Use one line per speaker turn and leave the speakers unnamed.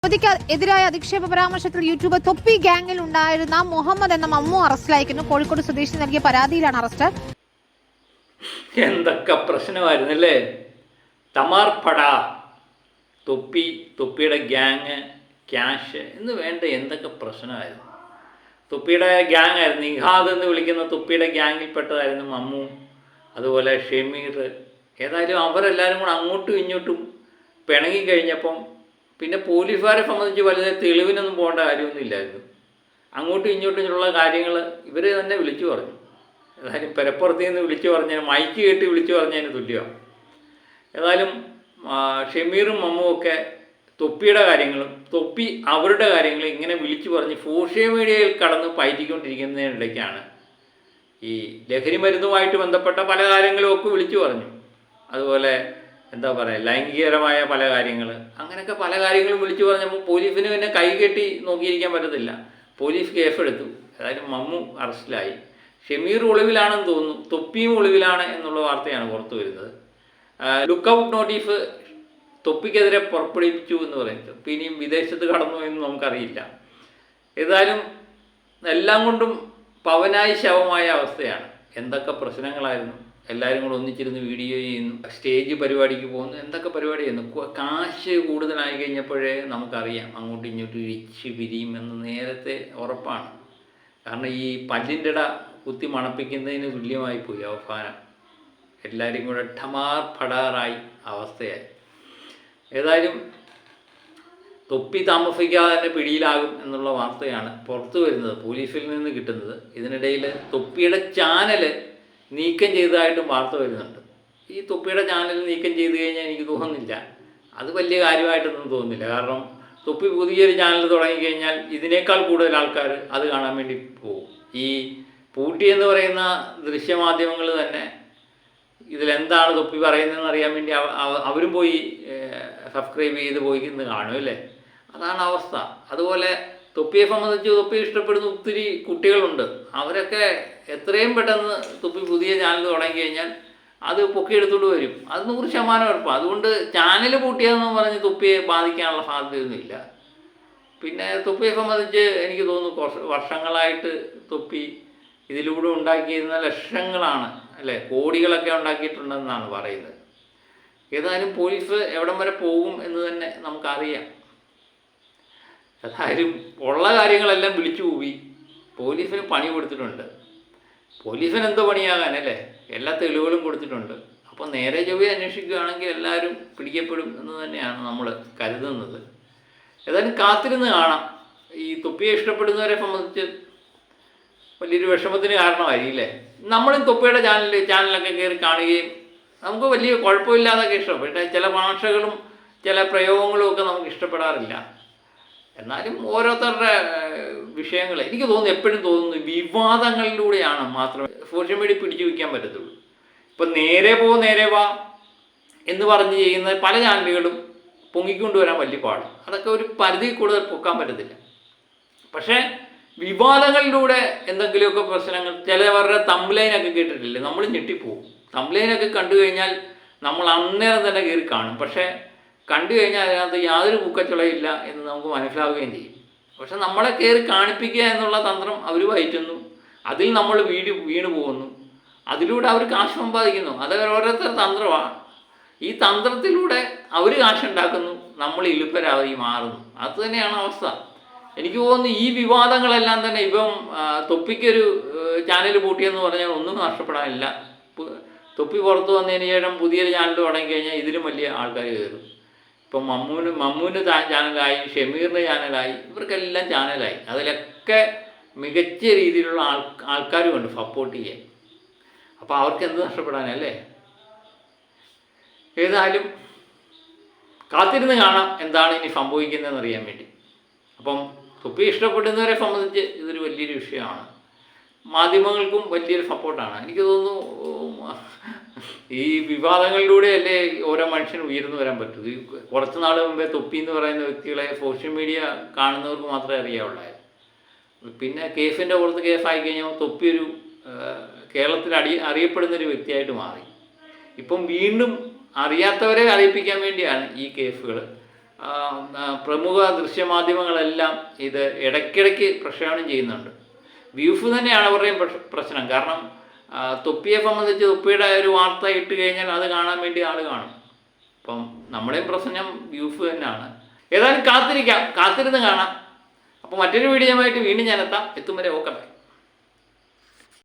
യുവതിക്ക് എതിരായ അധിക്ഷേപ പരാമർശത്തിൽ യൂട്യൂബർ തൊപ്പി ഗ്യാങ്ങിൽ ഉണ്ടായിരുന്ന മുഹമ്മദ് എന്ന മമ്മു അറസ്റ്റിലായിരിക്കുന്നു. കോഴിക്കോട് സ്വദേശി നൽകിയ പരാതിയിലാണ് അറസ്റ്റ്.
എന്തൊക്കെ പ്രശ്നമായിരുന്നല്ലേ. തമാർപട, തൊപ്പിയുടെ ഗ്യാങ്, ക്യാഷ് എന്ന് വേണ്ട എന്തൊക്കെ പ്രശ്നമായിരുന്നു. തൊപ്പിയുടെ ഗ്യാങ് ആയിരുന്നു, നിഹാദ് എന്ന് വിളിക്കുന്ന തൊപ്പിയുടെ ഗ്യാങ്ങിൽപ്പെട്ടതായിരുന്നു മമ്മു, അതുപോലെ ഷമീർ. ഏതായാലും അവരെല്ലാവരും കൂടെ അങ്ങോട്ടും ഇങ്ങോട്ടും പിണങ്ങിക്കഴിഞ്ഞപ്പം പിന്നെ പോലീസുകാരെ സംബന്ധിച്ച് വലുതായി തെളിവിനൊന്നും പോകേണ്ട കാര്യമൊന്നുമില്ലായിരുന്നു. അങ്ങോട്ടും ഇങ്ങോട്ടുമുള്ള കാര്യങ്ങൾ ഇവർ തന്നെ വിളിച്ചു പറഞ്ഞു. ഏതായാലും പെരപ്പുറത്ത് നിന്ന് വിളിച്ചു പറഞ്ഞാൽ മൈക്ക് കേട്ട് വിളിച്ചു പറഞ്ഞതിന് തുല്യമാണ്. ഏതായാലും ഷമീറും മമ്മുമൊക്കെ തൊപ്പിയുടെ കാര്യങ്ങളും തൊപ്പി അവരുടെ കാര്യങ്ങളും ഇങ്ങനെ വിളിച്ചു പറഞ്ഞ് സോഷ്യൽ മീഡിയയിൽ കടന്ന് പയറ്റിക്കൊണ്ടിരിക്കുന്നതിനിടയ്ക്കാണ് ഈ ലഹരി മരുന്നുമായിട്ട് ബന്ധപ്പെട്ട പല കാര്യങ്ങളും ഒക്കെ വിളിച്ചു പറഞ്ഞു. അതുപോലെ എന്താ പറയുക, ലൈംഗികപരമായ പല കാര്യങ്ങൾ, അങ്ങനെയൊക്കെ പല കാര്യങ്ങളും വിളിച്ചു പറഞ്ഞപ്പോൾ പോലീസിന് പിന്നെ കൈകെട്ടി നോക്കിയിരിക്കാൻ പറ്റത്തില്ല. പോലീസ് കേസെടുത്തു. ഏതായാലും മമ്മു അറസ്റ്റിലായി. ഷമീർ ഒളിവിലാണെന്ന് തോന്നുന്നു, തൊപ്പിയും ഒളിവിലാണ് എന്നുള്ള വാർത്തയാണ് പുറത്തു വരുന്നത്. ലുക്കൗട്ട് നോട്ടീസ് തൊപ്പിക്കെതിരെ പുറപ്പെടുവിച്ചു എന്ന് പറയുന്നത്. തൊപ്പി ഇനിയും വിദേശത്ത് കടന്നു എന്ന് നമുക്കറിയില്ല. ഏതായാലും എല്ലാം കൊണ്ടും പവനായി ശവമായ അവസ്ഥയാണ്. എന്തൊക്കെ പ്രശ്നങ്ങളായിരുന്നു. എല്ലാവരും കൂടെ ഒന്നിച്ചിരുന്ന് വീഡിയോ ചെയ്യുന്നു, സ്റ്റേജ് പരിപാടിക്ക് പോകുന്നു, എന്തൊക്കെ പരിപാടി ചെയ്യുന്നു. കാശ് കൂടുതലായി കഴിഞ്ഞപ്പോഴേ നമുക്കറിയാം അങ്ങോട്ടും ഇങ്ങോട്ടും ഇടിച്ച് പിരിയുമെന്ന് നേരത്തെ ഉറപ്പാണ്. കാരണം ഈ പല്ലിൻ്റെ ഇട കുത്തി മണപ്പിക്കുന്നതിന് തുല്യമായി പോയി അവസാനം. എല്ലാവരും കൂടെ ഠമാർ ഫടാറായി അവസ്ഥയായി. ഏതായാലും തൊപ്പി താമസിക്കാതെ തന്നെ പിടിയിലാകും എന്നുള്ള വാർത്തയാണ് പുറത്തു വരുന്നത്, പോലീസിൽ നിന്ന് കിട്ടുന്നത്. ഇതിനിടയിൽ തൊപ്പിയുടെ ചാനൽ നീക്കം ചെയ്തതായിട്ടും വാർത്ത വരുന്നുണ്ട്. ഈ തൊപ്പിയുടെ ചാനൽ നീക്കം ചെയ്ത് കഴിഞ്ഞാൽ എനിക്ക് തോന്നുന്നില്ല അത് വലിയ കാര്യമായിട്ടൊന്നും തോന്നുന്നില്ല. കാരണം തൊപ്പി പുതിയൊരു ചാനൽ തുടങ്ങിക്കഴിഞ്ഞാൽ ഇതിനേക്കാൾ കൂടുതൽ ആൾക്കാർ അത് കാണാൻ വേണ്ടി പോകും. ഈ പൂട്ടി എന്ന് പറയുന്ന ദൃശ്യമാധ്യമങ്ങൾ തന്നെ ഇതിലെന്താണ് തൊപ്പി പറയുന്നതെന്ന് അറിയാൻ വേണ്ടി അവരും പോയി സബ്സ്ക്രൈബ് ചെയ്ത് പോയി ഇന്ന് കാണും അല്ലേ. അതാണ് അവസ്ഥ. അതുപോലെ തൊപ്പിയെ സംബന്ധിച്ച് തൊപ്പി ഇഷ്ടപ്പെടുന്ന ഒത്തിരി കുട്ടികളുണ്ട്. അവരൊക്കെ എത്രയും പെട്ടെന്ന് തൊപ്പി പുതിയ ചാനൽ തുടങ്ങി കഴിഞ്ഞാൽ അത് പൊക്കിയെടുത്തുകൊണ്ട് വരും. അത് 100% ഉറപ്പാണ്. അതുകൊണ്ട് ചാനൽ പൂട്ടിയതെന്ന് പറഞ്ഞ് തൊപ്പിയെ ബാധിക്കാനുള്ള സാധ്യതയൊന്നുമില്ല. പിന്നെ തൊപ്പിയെ സംബന്ധിച്ച് എനിക്ക് തോന്നുന്നു കുറച്ച് വർഷങ്ങളായിട്ട് തൊപ്പി ഇതിലൂടെ ഉണ്ടാക്കിയിരുന്ന ലക്ഷങ്ങളാണ് അല്ലേ, കോടികളൊക്കെ ഉണ്ടാക്കിയിട്ടുണ്ടെന്നാണ് പറയുന്നത്. ഏതായാലും പോലീസ് എവിടം വരെ പോകും എന്ന് തന്നെ നമുക്കറിയാം. ഏതായാലും ഉള്ള കാര്യങ്ങളെല്ലാം വിളിച്ചു പോയി പോലീസിന് പണി കൊടുത്തിട്ടുണ്ട്. പോലീസിന് എന്തോ പണിയാകാനല്ലേ, എല്ലാ തെളിവുകളും കൊടുത്തിട്ടുണ്ട്. അപ്പോൾ നേരെ ചൊവ്വേ അന്വേഷിക്കുകയാണെങ്കിൽ എല്ലാവരും പിടിക്കപ്പെടും എന്ന് തന്നെയാണ് നമ്മൾ കരുതുന്നത്. ഏതായാലും കാത്തിരുന്ന് കാണാം. ഈ തൊപ്പിയെ ഇഷ്ടപ്പെടുന്നവരെ സംബന്ധിച്ച് വലിയൊരു വിഷമത്തിന് കാരണമായിരിക്കില്ലേ. നമ്മളും തൊപ്പിയുടെ ചാനലൊക്കെ കയറി കാണുകയും നമുക്ക് വലിയ കുഴപ്പമില്ലാതൊക്കെ ഇഷ്ടപ്പെട്ടെ ചില ഭാഷകളും ചില പ്രയോഗങ്ങളും ഒക്കെ നമുക്ക് ഇഷ്ടപ്പെടാറില്ല. എന്നാലും ഓരോരുത്തരുടെ വിഷയങ്ങൾ എനിക്ക് തോന്നുന്നു, എപ്പോഴും തോന്നുന്നു വിവാദങ്ങളിലൂടെയാണ് മാത്രമേ സോഷ്യൽ മീഡിയ പിടിച്ചു വയ്ക്കാൻ പറ്റത്തുള്ളൂ. ഇപ്പം നേരെ വാ എന്ന് പറഞ്ഞ് ചെയ്യുന്ന പല ചാനലുകളും പൊങ്ങിക്കൊണ്ടുവരാൻ വലിയ പാടാണ്. അതൊക്കെ ഒരു പരിധി കൂടുതൽ പൊക്കാൻ പറ്റത്തില്ല. പക്ഷേ വിവാദങ്ങളിലൂടെ എന്തെങ്കിലുമൊക്കെ പ്രശ്നങ്ങൾ, ചിലവരുടെ തംബ്ലൈനൊക്കെ കേട്ടിട്ടില്ലേ, നമ്മൾ ഞെട്ടിപ്പോവും. തംബ്ലൈനൊക്കെ കണ്ടു കഴിഞ്ഞാൽ നമ്മൾ അന്നേരം തന്നെ കയറി കാണും. പക്ഷേ കണ്ടു കഴിഞ്ഞാൽ അതിനകത്ത് യാതൊരു പൂക്കച്ചുളയില്ല എന്ന് നമുക്ക് മനസ്സിലാവുകയും ചെയ്യും. പക്ഷെ നമ്മളെ കയറി കാണിപ്പിക്കുക എന്നുള്ള തന്ത്രം അവർ വഹിക്കുന്നു. അതിൽ നമ്മൾ വീണു പോകുന്നു. അതിലൂടെ അവർ കാശ് സമ്പാദിക്കുന്നു. അത് ഓരോരുത്തർ തന്ത്രമാണ്. ഈ തന്ത്രത്തിലൂടെ അവർ കാശുണ്ടാക്കുന്നു, നമ്മൾ ഇലുപ്പരായി മാറുന്നു. അത് തന്നെയാണ് അവസ്ഥ. എനിക്ക് തോന്നുന്നു ഈ വിവാദങ്ങളെല്ലാം തന്നെ ഇപ്പം തൊപ്പിക്കൊരു ചാനൽ പൂട്ടിയെന്ന് പറഞ്ഞാൽ ഒന്നും നഷ്ടപ്പെടാനില്ല. തൊപ്പി പുറത്ത് വന്നതിന് ശേഷം പുതിയൊരു ചാനൽ തുടങ്ങി കഴിഞ്ഞാൽ ഇതിലും വലിയ ആൾക്കാർ കയറും. ഇപ്പം മമ്മൂന് ചാനലായി, ഷമീറിൻ്റെ ചാനലായി, ഇവർക്കെല്ലാം ചാനലായി. അതിലൊക്കെ മികച്ച രീതിയിലുള്ള ആൾക്കാരുമുണ്ട് സപ്പോർട്ട് ചെയ്യാൻ. അപ്പോൾ അവർക്ക് എന്ത് നഷ്ടപ്പെടാനല്ലേ. ഏതായാലും കാത്തിരുന്ന് കാണാം എന്താണ് ഇനി സംഭവിക്കുന്നതെന്ന് അറിയാൻ വേണ്ടി. അപ്പം തൊപ്പി ഇഷ്ടപ്പെടുന്നവരെ സംബന്ധിച്ച് ഇതൊരു വലിയൊരു വിഷയമാണ്. മാധ്യമങ്ങൾക്കും വലിയൊരു സപ്പോർട്ടാണ്. എനിക്ക് തോന്നുന്നു ഈ വിവാദങ്ങളിലൂടെയല്ലേ ഓരോ മനുഷ്യന് ഉയർന്നു വരാൻ പറ്റൂ. ഈ കുറച്ച് നാൾ മുമ്പേ തൊപ്പി എന്ന് പറയുന്ന വ്യക്തികളെ സോഷ്യൽ മീഡിയ കാണുന്നവർക്ക് മാത്രമേ അറിയാവുള്ളായിരുന്നു. പിന്നെ കേസിൻ്റെ പുറത്ത് കേസായി കഴിഞ്ഞാൽ തൊപ്പി ഒരു കേരളത്തിൽ അറിയപ്പെടുന്നൊരു വ്യക്തിയായിട്ട് മാറി. ഇപ്പം വീണ്ടും അറിയാത്തവരെ അറിയിപ്പിക്കാൻ വേണ്ടിയാണ് ഈ കേസുകൾ. പ്രമുഖ ദൃശ്യമാധ്യമങ്ങളെല്ലാം ഇത് ഇടയ്ക്കിടയ്ക്ക് പ്രക്ഷേപണം ചെയ്യുന്നുണ്ട്. വ്യൂഫ് തന്നെയാണ് അവരുടെയും പ്രശ്നം. കാരണം തൊപ്പിയെ സംബന്ധിച്ച് തൊപ്പിയുടെ ഒരു വാർത്ത ഇട്ട് കഴിഞ്ഞാൽ അത് കാണാൻ വേണ്ടി ആൾ കാണും. അപ്പം നമ്മുടെയും പ്രശ്നം വ്യൂഫ് തന്നെയാണ്. ഏതായാലും കാത്തിരുന്ന് കാണാം. അപ്പോൾ മറ്റൊരു വീഡിയോയുമായിട്ട് വീണ്ടും ഞാൻ എത്തും വരെ ഓക്കെ.